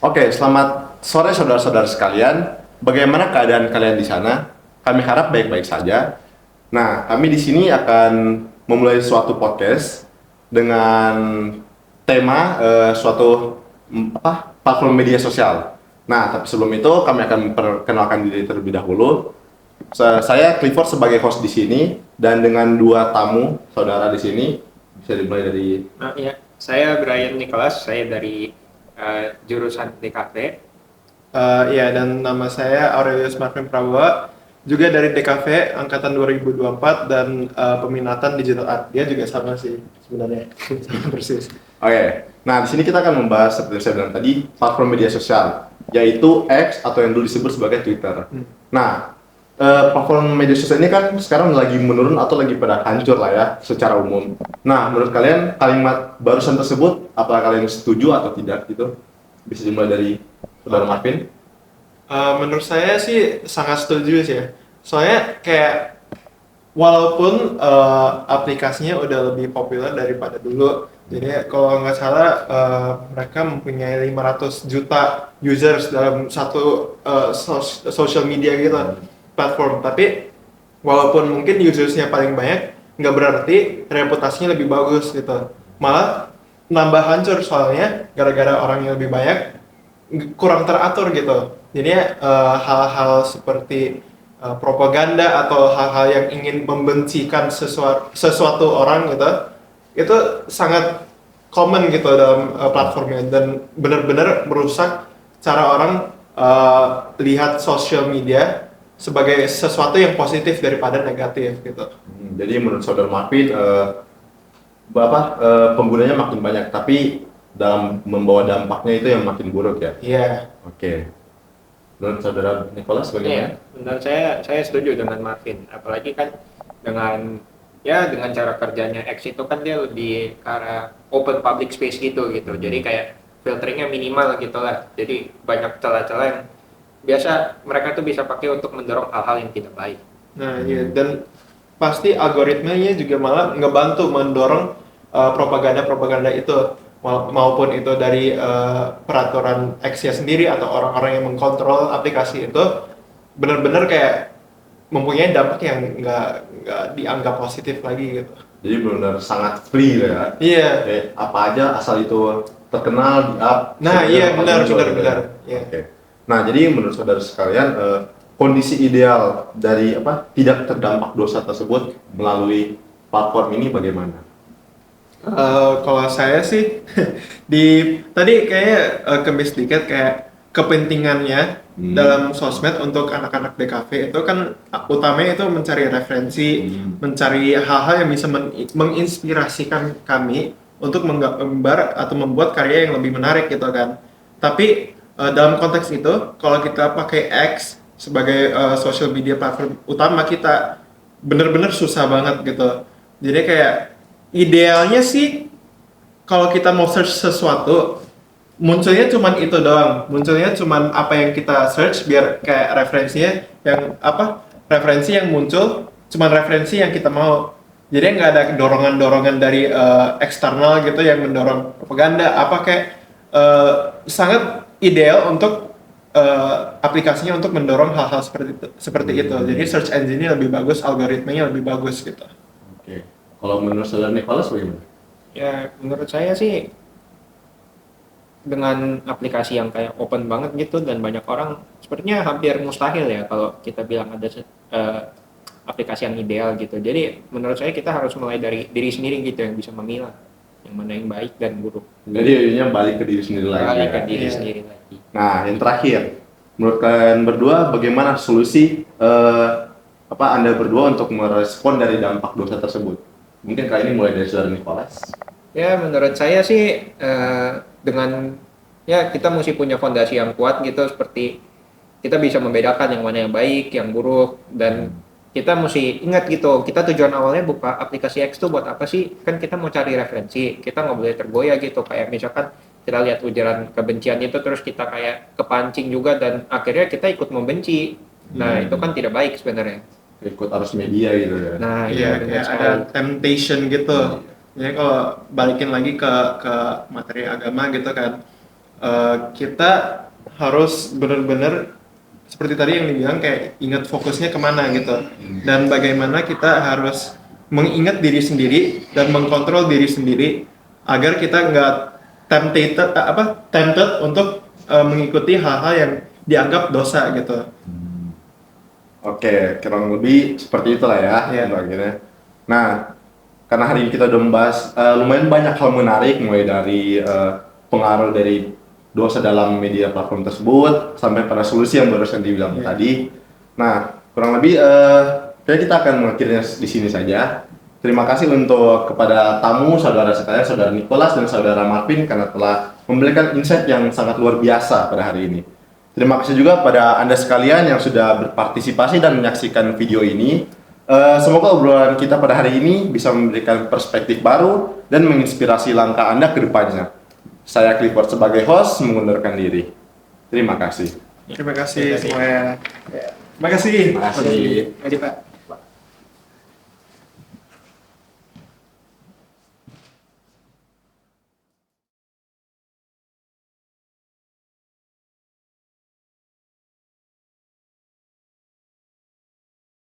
Oke, selamat sore saudara-saudara sekalian. Bagaimana keadaan kalian di sana? Kami harap baik-baik saja. Nah, kami di sini akan memulai suatu podcast dengan tema suatu platform media sosial. Nah, tapi sebelum itu kami akan memperkenalkan diri terlebih dahulu. Saya Clifford sebagai host di sini dan dengan dua tamu saudara di sini. Bisa dimulai dari Ya, saya Brian Nicholas, saya dari jurusan DKV. Ya, dan nama saya Aurelius Marvin Prabowo, juga dari DKV angkatan 2024 dan peminatan digital art. Dia juga sama sih sebenarnya, sama persis. Oke, nah di sini kita akan membahas seperti yang saya bilang tadi platform media sosial, yaitu X atau yang dulu disebut sebagai Twitter. Nah, platform media sosial ini kan sekarang lagi menurun atau lagi pada hancur lah ya secara umum. Nah, menurut kalian kalimat barusan tersebut, apakah kalian setuju atau tidak gitu? Bisa dimulai dari saudara Marvin. Menurut saya sih sangat setuju sih ya. Soalnya kayak walaupun aplikasinya udah lebih populer daripada dulu, jadi kalau nggak salah mereka mempunyai 500 juta users dalam satu social media gitu, platform. Tapi walaupun mungkin usersnya paling banyak, nggak berarti reputasinya lebih bagus gitu. Malah nambah hancur soalnya gara-gara orangnya lebih banyak, kurang teratur gitu. Jadi hal-hal seperti propaganda atau hal-hal yang ingin membencikan sesuatu orang gitu, itu sangat common gitu dalam platformnya dan benar-benar merusak cara orang lihat social media sebagai sesuatu yang positif daripada negatif gitu. Jadi menurut saudara Marvin, penggunanya makin banyak, tapi dalam membawa dampaknya itu yang makin buruk ya. Iya. Oke. Menurut saudara Nicholas Iya, bagaimana? benar saya setuju dengan Marvin. Apalagi kan dengan cara kerjanya X itu kan dia lebih ke arah open public space gitu. Jadi kayak filteringnya minimal gitu lah. Jadi banyak celah-celah yang biasa mereka tuh bisa pakai untuk mendorong hal-hal yang tidak baik. Nah, iya, dan pasti algoritmanya juga malah ngebantu mendorong propaganda-propaganda itu, maupun itu dari peraturan X-nya sendiri atau orang-orang yang mengkontrol aplikasi itu, benar-benar kayak mempunyai dampak yang nggak dianggap positif lagi gitu. Jadi benar sangat free lah ya. Iya. Apa aja asal itu terkenal di up. Nah, iya, benar, muncul benar, gitu ya. benar. Iya. Oke. Nah, jadi menurut saudara sekalian, kondisi ideal dari tidak terdampak dosa tersebut melalui platform ini bagaimana? Kalau saya sih tadi kayak kemis dikit kayak kepentingannya dalam sosmed untuk anak-anak DKV itu kan utamanya itu mencari referensi, mencari hal-hal yang bisa menginspirasikan kami untuk menggambar atau membuat karya yang lebih menarik gitu kan. Tapi dalam konteks itu kalau kita pakai X sebagai social media platform utama kita, bener-bener susah banget gitu. Jadi kayak idealnya sih kalau kita mau search sesuatu, munculnya cuman itu doang, munculnya cuman apa yang kita search, biar kayak referensinya yang referensi yang muncul cuman referensi yang kita mau. Jadi nggak ada dorongan-dorongan dari eksternal gitu yang mendorong propaganda kayak sangat ideal untuk aplikasinya untuk mendorong hal-hal seperti itu. Jadi search engine-nya lebih bagus, algoritmanya lebih bagus gitu. Oke. Kalau menurut saudara Nicholas bagaimana? Ya, menurut saya sih dengan aplikasi yang kayak open banget gitu dan banyak orang, sepertinya hampir mustahil ya kalau kita bilang ada aplikasi yang ideal gitu. Jadi menurut saya kita harus mulai dari diri sendiri gitu yang bisa memilah yang mana yang baik dan buruk. Jadi akhirnya balik ke diri sendiri lagi. Balik Ya? ke diri Iya. sendiri lagi. Nah, yang terakhir, menurut kalian berdua bagaimana solusi Anda berdua untuk merespon dari dampak dosa tersebut? Mungkin kali ini mulai dari saudara Nicholas. Ya, menurut saya sih dengan kita mesti punya fondasi yang kuat gitu, seperti kita bisa membedakan yang mana yang baik, yang buruk, dan kita mesti ingat gitu, kita tujuan awalnya buka aplikasi X tuh buat apa sih? Kan kita mau cari referensi, kita nggak boleh tergoyah gitu, kayak misalkan kita lihat ujaran kebencian itu terus kita kayak kepancing juga dan akhirnya kita ikut membenci. Nah, itu kan tidak baik sebenarnya. Ikut arus media gitu ya. Nah, Iya, benar kayak sekali. ada temptation gitu. Jadi kalau balikin lagi ke materi agama gitu kan, kita harus benar-benar seperti tadi yang dibilang kayak ingat fokusnya kemana gitu, dan bagaimana kita harus mengingat diri sendiri dan mengkontrol diri sendiri agar kita nggak tempted untuk mengikuti hal-hal yang dianggap dosa gitu. Oke, kurang lebih seperti itulah ya Iya. untuk akhirnya. Nah, karena hari ini kita udah membahas lumayan banyak hal menarik, mulai dari pengaruh dari dosa dalam media platform tersebut sampai pada solusi yang barusan dibilang Iya. tadi. Nah, kurang lebih kayaknya kita akan mengakhirinya di sini saja. Terima kasih untuk kepada tamu saudara sekalian, saudara Nicholas dan saudara Marvin karena telah memberikan insight yang sangat luar biasa pada hari ini. Terima kasih juga pada Anda sekalian yang sudah berpartisipasi dan menyaksikan video ini. Semoga obrolan kita pada hari ini bisa memberikan perspektif baru dan menginspirasi langkah Anda ke depannya. Saya Clifford sebagai host mengundurkan diri. Terima kasih. Terima kasih Terima kasih. semuanya. Terima kasih. Terima kasih. Terima kasih Pak.